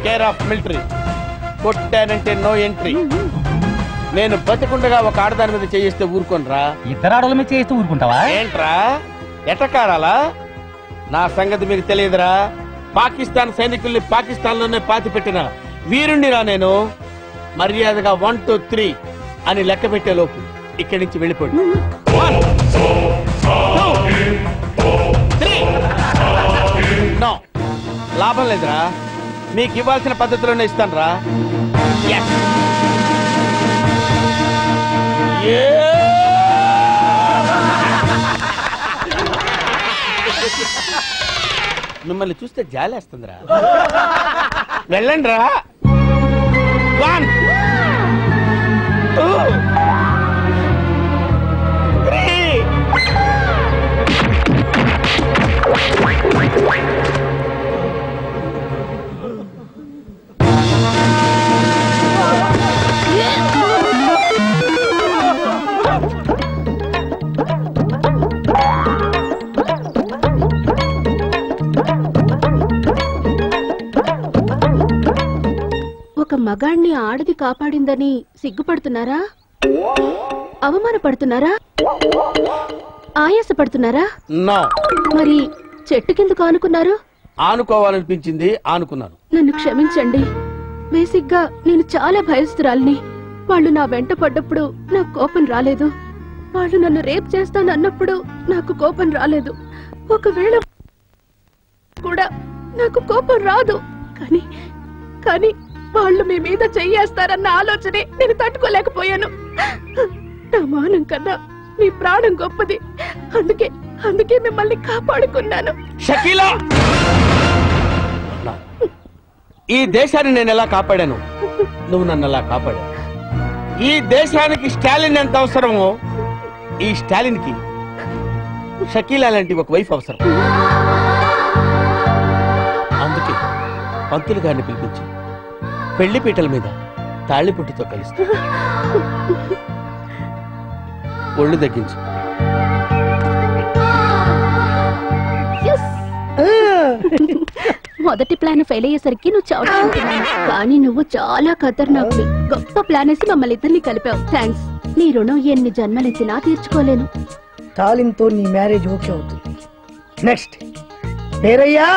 Care of military. కొట్టానంటే no entry. నేను బతికుండగా ఒక ఆడదాని మీద చేయిస్తే ఊరుకోనరా? ఇద్దరు ఆడవాళ్ళ మీద చేయిస్తే ఊరుకుంటావా? ఏంట్రా ఎటకాడాలా? నా సంగతి మీకు తెలియదురా. పాకిస్తాన్ సైనికుల్ని పాకిస్తాన్ లోనే పాతి పెట్టిన వీరుణ్ణిరా నేను. మర్యాదగా 1 2 3 అని లెక్క పెట్టే లోపు ఇక్కడి నుంచి వెళ్ళిపోండి. 1 2 3. నో, లాభం లేదురా. మీకు ఇవ్వాల్సిన పద్ధతిలోనే ఇస్తాను రా. మిమ్మల్ని చూస్తే జాలేస్తుందిరా. వెళ్ళండి రా. 1 2 3. ఒక మగాణ్ణి ఆడది కాపాడిందని సిగ్గుపడుతున్నారా? అవమానపడుతున్నారా? ఆయాసపడుతున్నారా? మరి చెట్టు కిందకు ఆనుకున్నారు? ఆనుకోవాలనిపించింది, ఆనుకున్నాను. నన్ను క్షమించండి. బేసిక్ గా నేను చాలా భయస్తురాల్ని. వాళ్ళు నా వెంట పడ్డప్పుడు నాకు కోపం రాలేదు. వాళ్ళు నన్ను రేప్ చేస్తానన్నప్పుడు నాకు కోపం రాలేదు. ఒకవేళ కూడా నాకు కోపం రాదు. కానీ వాళ్ళు మీ మీద చెయ్యేస్తారన్న ఆలోచనే నేను తట్టుకోలేకపోయాను. నా మానం కన్నా మీ ప్రాణం గొప్పది. అందుకే మిమ్మల్ని కాపాడుకున్నాను. షకీలా, ఈ దేశాన్ని నేను ఎలా కాపాడాను, నువ్వు నన్ను ఎలా కాపాడావు. ఈ దేశానికి స్టాలిన్ ఎంత అవసరమో, ఈ స్టాలిన్ కి షకీలా లాంటి ఒక వైఫ్ అవసరం. అందుకే పంతులు గారిని పిలిపించి పెళ్లి పీటల మీద తాళిపుట్టితో కలిస్తా. ఒళ్ళు తగ్గించు. మొదటి ప్లాన్ ఫెయిల్ అయ్యేసరికి నువ్వు చదువుకుంటున్నాను, కానీ నువ్వు చాలా ఖతర్నాక్. గొప్ప ప్లాన్ వేసి మమ్మల్ని ఇద్దరిని కలిపావు. థ్యాంక్స్. నీ రుణం ఎన్ని జన్మలెత్తినా తీర్చుకోలేను. తాలింతో నీ మ్యారేజ్ ఓకే అవుతుంది. నెక్స్ట్ పేరయ్యా.